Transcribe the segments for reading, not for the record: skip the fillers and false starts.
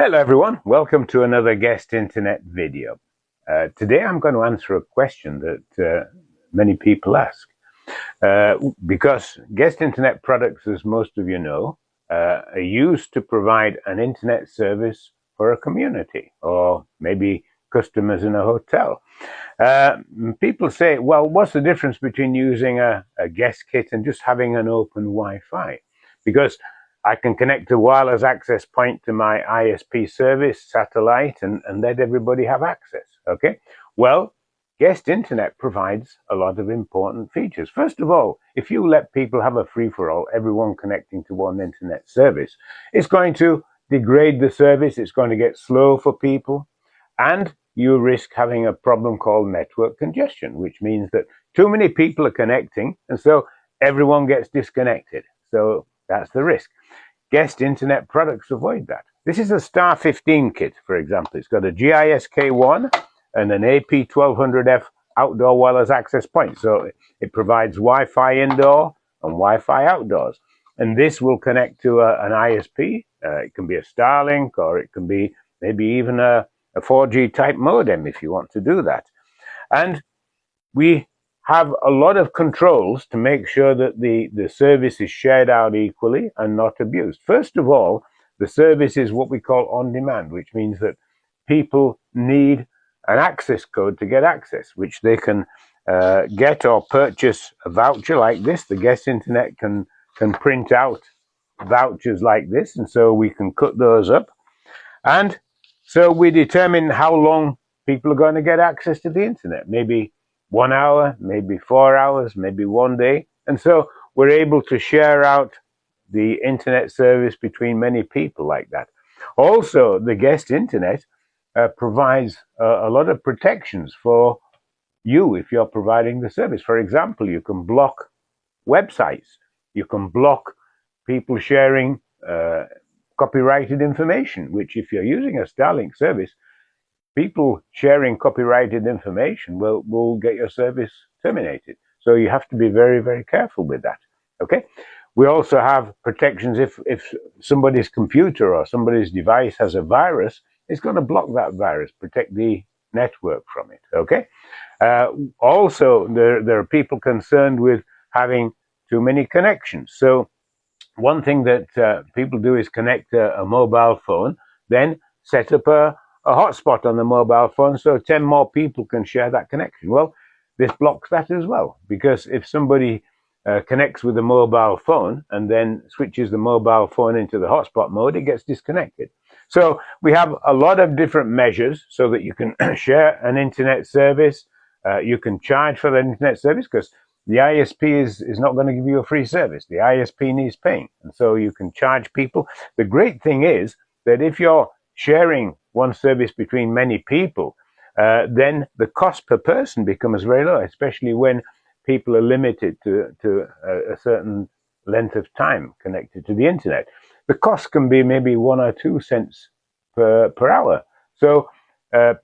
Hello everyone, welcome to another guest internet video. Today I'm going to answer a question that many people ask. Because guest internet products, as most of you know, are used to provide an internet service for a community or maybe customers in a hotel. People say, well, what's the difference between using a guest kit and just having an open Wi-Fi? Because I can connect a wireless access point to my ISP service, satellite, and let everybody have access, okay? Well, guest internet provides a lot of important features. First of all, if you let people have a free-for-all, everyone connecting to one internet service, it's going to degrade the service, it's going to get slow for people, and you risk having a problem called network congestion, which means that too many people are connecting, and so everyone gets disconnected. So that's the risk. Guest internet products avoid that. This is a Star 15 kit, for example. It's got a GISK1 and an AP1200F outdoor wireless access point. So it provides Wi-Fi indoor and Wi-Fi outdoors. And this will connect to an ISP. It can be a Starlink, or it can be maybe even a 4G type modem if you want to do that. And we have a lot of controls to make sure that the service is shared out equally and not abused. First of all, the service is what we call on demand, which means that people need an access code to get access, which they can get or purchase a voucher like this. The guest internet can print out vouchers like this, and so we can cut those up. And so we determine how long people are going to get access to the internet, maybe 1 hour, maybe 4 hours, maybe 1 day. And so we're able to share out the internet service between many people like that. Also, the guest internet provides a lot of protections for you if you're providing the service. For example, you can block websites. You can block people sharing copyrighted information, which if you're using a Starlink service, people sharing copyrighted information will get your service terminated. So you have to be very, very careful with that. Okay. We also have protections if somebody's computer or somebody's device has a virus, it's going to block that virus, protect the network from it. Okay. Also, there are people concerned with having too many connections. So one thing that people do is connect a mobile phone, then set up a hotspot on the mobile phone so 10 more people can share that connection. Well, this blocks that as well, because if somebody connects with a mobile phone and then switches the mobile phone into the hotspot mode, it gets disconnected. So we have a lot of different measures so that you can share an internet service. You can charge for the internet service, because the ISP is not going to give you a free service. The ISP needs paying, and so you can charge people. The great thing is that if you're sharing one service between many people, then the cost per person becomes very low, especially when people are limited to a certain length of time connected to the internet. The cost can be maybe 1 or 2 cents per hour. So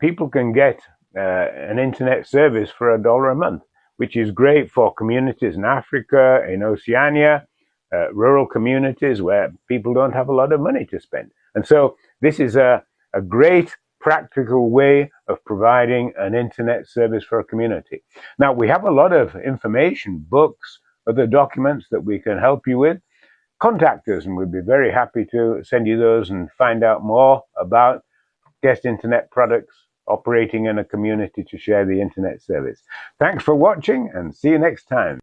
people can get an internet service for $1 a month, which is great for communities in Africa, in Oceania, rural communities where people don't have a lot of money to spend. And so this is a great practical way of providing an internet service for a community. Now, we have a lot of information, books, other documents that we can help you with. Contact us and we'd be very happy to send you those and find out more about guest internet products operating in a community to share the internet service. Thanks for watching, and see you next time.